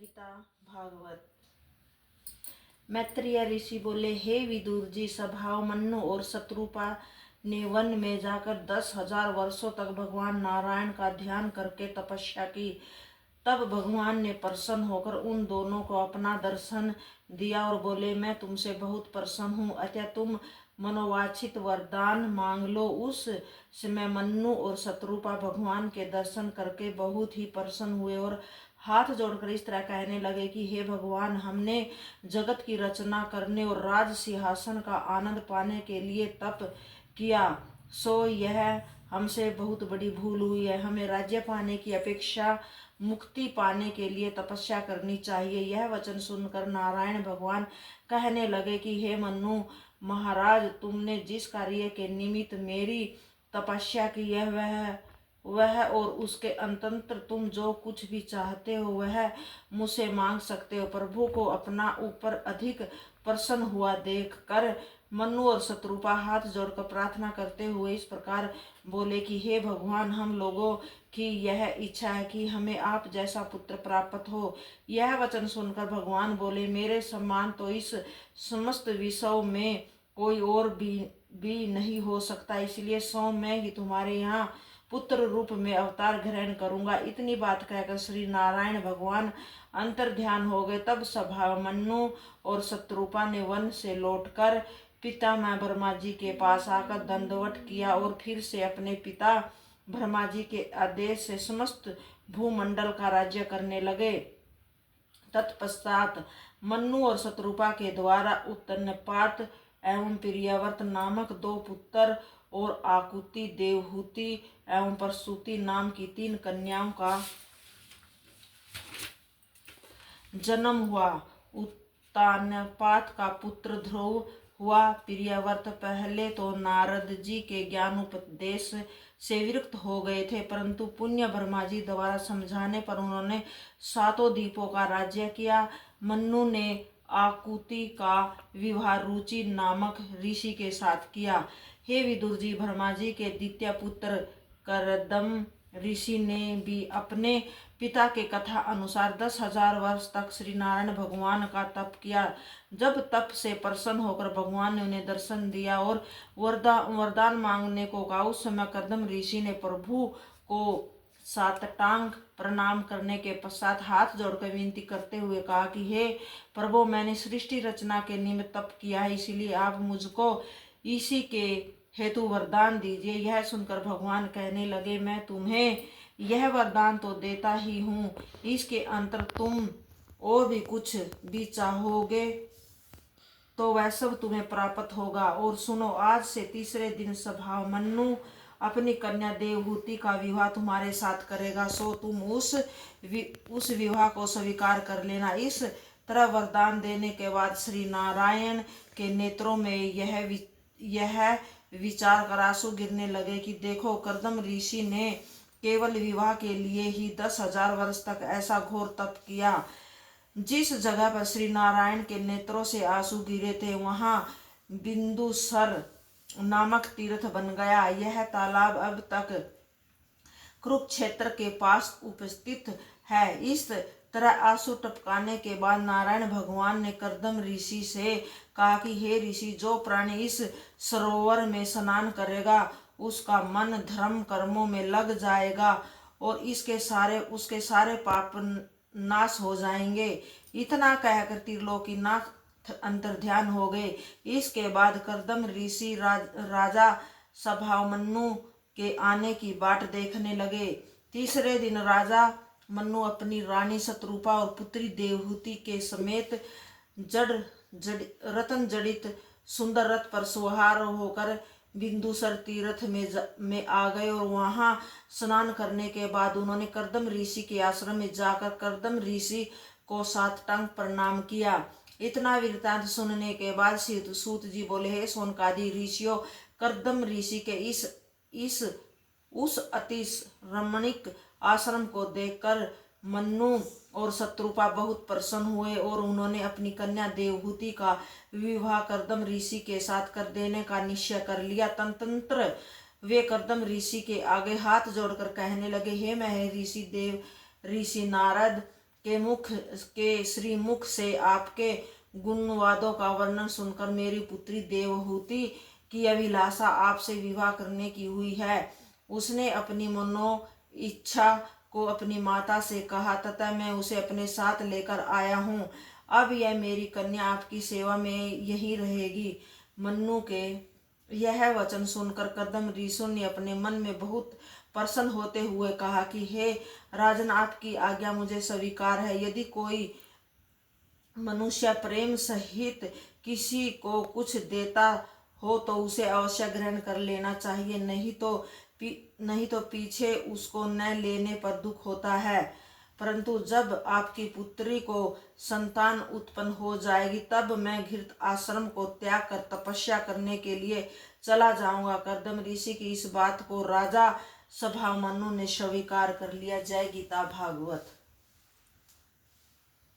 गीता भागवत। मैत्रेय ऋषि बोले, हे विदुर जी, स्वभाव मन्नु और शत्रुपा ने वन में जाकर 10,000 वर्षों तक भगवान नारायण का ध्यान करके तपस्या की। तब भगवान ने प्रसन्न होकर उन दोनों को अपना दर्शन दिया और बोले, मैं तुमसे बहुत प्रसन्न हूँ, अतः तुम मनोवांछित वरदान मांग लो। उस समय मन्नु और शत्रुपा भगवान के दर्शन करके बहुत ही प्रसन्न हुए और हाथ जोड़कर इस तरह कहने लगे कि हे भगवान, हमने जगत की रचना करने और राज सिंहासन का आनंद पाने के लिए तप किया, सो यह हमसे बहुत बड़ी भूल हुई है। हमें राज्य पाने की अपेक्षा मुक्ति पाने के लिए तपस्या करनी चाहिए। यह वचन सुनकर नारायण भगवान कहने लगे कि हे मनु महाराज, तुमने जिस कार्य के निमित्त मेरी तपस्या की है वह और उसके अंतंत्र तुम जो कुछ भी चाहते हो वह मुझसे मांग सकते हो। प्रभु को अपना ऊपर अधिक प्रसन्न हुआ देखकर मनु और शत्रुपा हाथ जोड़कर प्रार्थना करते हुए इस प्रकार बोले कि हे भगवान, हम लोगों की यह इच्छा है कि हमें आप जैसा पुत्र प्राप्त हो। यह वचन सुनकर भगवान बोले, मेरे समान तो इस समस्त विश्व में कोई और भी नहीं हो सकता, इसलिए स्वयं मैं ही तुम्हारे यहाँ पुत्र रूप में अवतार ग्रहण करूंगा। इतनी बात कहकर श्री नारायण भगवान अंतर ध्यान हो गए। तब सभामन्यु और शत्रुपा ने वन से लौटकर पितामह ब्रह्मा जी के पास आकर दंडवत किया और फिर से अपने पिता ब्रह्मा जी के आदेश से समस्त भूमंडल का राज्य करने लगे। तत्पश्चात मन्नु और शत्रुपा के द्वारा उत्तनपात एवं प्रियव्रत नामक 2 पुत्र और आकुति, देवहूति एवं प्रसूति नाम की 3 कन्याओं का जन्म हुआ। उत्तानपात का पुत्र ध्रुव हुआ। प्रियव्रत पहले तो नारद जी के ज्ञानोपदेश से विरक्त हो गए थे, परंतु पुण्य ब्रह्मा जी द्वारा समझाने पर उन्होंने 7 द्वीपों का राज्य किया। मन्नु ने आकुति का विवाह रुचि नामक ऋषि के साथ किया। हे विदुर जी, ब्रह्मा जी के द्वितीय पुत्र करदम ऋषि ने भी अपने पिता के कथा अनुसार 10,000 वर्ष तक श्री नारायण भगवान का तप किया। जब तप से प्रसन्न होकर भगवान ने उन्हें दर्शन दिया और वरदान मांगने को कहा, उस समय करदम ऋषि ने प्रभु को साष्टांग प्रणाम करने के पश्चात हाथ जोड़कर विनती करते हुए कहा कि हे प्रभु, मैंने सृष्टि रचना के निमित्त तप किया है, इसीलिए आप मुझको इसी के हेतु वरदान दीजिए। यह सुनकर भगवान कहने लगे, मैं तुम्हें यह वरदान तो देता ही हूँ, इसके अंतर तुम और भी कुछ भी चाहोगे तो वह सब तुम्हें प्राप्त होगा। और सुनो, आज से तीसरे दिन सभामन्यु अपनी कन्या देवहूति का विवाह तुम्हारे साथ करेगा, सो तुम उस विवाह को स्वीकार कर लेना। इस तरह वरदान देने के बाद श्री नारायण के नेत्रों में यह विचार कर आंसू गिरने लगे कि देखो, करदम ऋषि ने केवल विवाह के लिए ही 10,000 वर्ष तक ऐसा घोर तप किया। जिस जगह पर श्री नारायण के नेत्रों से आंसू गिरे थे वहां बिंदुसर नामक तीर्थ बन गया। यह तालाब अब तक कुरुक्षेत्र के पास उपस्थित है। इस तरह आंसू टपकाने के बाद नारायण भगवान ने करदम ऋषि से कहा कि हे ऋषि, जो प्राणी इस सरोवर में स्नान करेगा उसका मन धर्म कर्मों में लग जाएगा और उसके सारे पाप नाश हो जाएंगे। इतना कहकर त्रिलोकीनाथ अंतर्ध्यान हो गए। इसके बाद करदम ऋषि राजा सभामन्यु के आने की बाट देखने लगे। तीसरे दिन राजा मन्नु अपनी रानी शत्रुपा और पुत्री देवहूति के समेत रतन जड़ित सुंदर रथ पर सवार होकर बिंदुसर तीर्थ में आ गए और वहां स्नान करने के बाद उन्होंने करदम ऋषि के आश्रम में जाकर करदम ऋषि को साष्टांग प्रणाम किया। इतना वृत्तांत सुनने के बाद सूत जी बोले, हे शौनकादि ऋषियों, करदम ऋषि के उस अति रमणीक आश्रम को देखकर मन्नु और शत्रुपा बहुत प्रसन्न हुए और उन्होंने अपनी कन्या देवहूति का विवाह करदम ऋषि के साथ कर देने का निश्चय कर लिया। तंत्र वे करदम ऋषि के आगे हाथ जोड़कर कहने लगे, हे महर्षि देव ऋषि नारद, के श्रीमुख से आपके गुणवादों का वर्णन सुनकर मेरी पुत्री देवहूति की अभिलाषा आपसे विवाह करने की हुई है। उसने अपनी मनो इच्छा को अपनी माता से कहा तथा मैं उसे अपने साथ लेकर आया हूँ। अब यह मेरी कन्या आपकी सेवा में यहीं रहेगी। मन्नू के यह वचन सुनकर कदम ऋषि ने अपने मन में बहुत प्रसन्न होते हुए कहा कि हे राजन, आपकी आज्ञा मुझे स्वीकार है। यदि कोई मनुष्य प्रेम सहित किसी को कुछ देता हो तो उसे अवश्य ग्रहण कर लेना चाहिए, नहीं तो पीछे उसको न लेने पर दुख होता है। परंतु जब आपकी पुत्री को संतान उत्पन्न हो जाएगी तब मैं घृत आश्रम को त्याग कर तपस्या करने के लिए चला जाऊंगा। कर्दम ऋषि की इस बात को राजा सभामनु ने स्वीकार कर लिया। जय गीता भागवत।